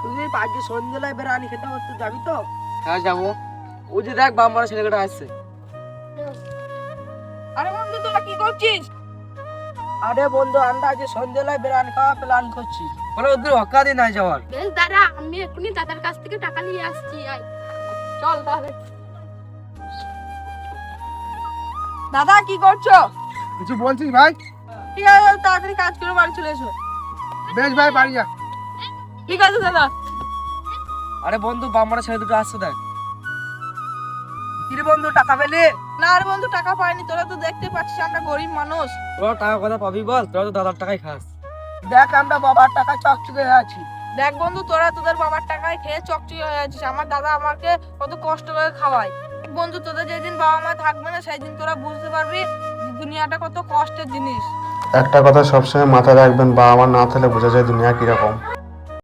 তুই আজকে সন্ধ্যাবেলায় বিরিয়ানি খেতে করতে যাবি তো? হ্যাঁ যাবো। ওই যে দেখ বাম্মারা ছেলেটা আসছে। আরে বন্ধু তোরা কি করছিস? আরে বন্ধু, আমরা আজকে সন্ধ্যাবেলায় বিরিয়ানি খাওয়া প্ল্যান করছি। বলে ওদের অকাদি নাই যাওয়ার। বেশ দাঁড়া, আমি এক্ষুনি দাদার কাছ থেকে টাকা নিয়ে আসছি। আয় চল তাহলে। দাদা কি করছো? কিছু বলছিস ভাই? ঠিক আছে তাড়াতাড়ি কাজ করে বাড়ি চলে এসো। বেশ ভাই, বাড়ি যা। ঠিক আছে দাদা। আরে বন্ধু বাম্মারা ছেলে দুটো আসছে দেখ। কিরে বন্ধু, টাকা পেলি? না রে বন্ধু, টাকা পাইনি। তোরা তো দেখতে পাচ্ছিস আমরা গরিব মানুষ। তোরা টাকা কথা পাবি বল? তোরা তো দাদার টাকাই খাস। দেখ, আমরা বাবার টাকা চকচকে হয়ে আছি। দেখ বন্ধু, তোরা তোদের বাবার টাকায় খেয়ে চকচকে হয়ে আছিস। আমার দাদা আমাকে কত কষ্ট করে খাওয়ায়। দেখ বন্ধু, তোদের যেদিন বাবা মা থাকবে না সেই দিন তোরা বুঝতে পারবি যে দুনিয়াটা কত কষ্টের জিনিস। একটা কথা সবসময় মাথায় রাখবেন, বাবা মা না থাকলে বোঝা যায় দুনিয়া কিরকম।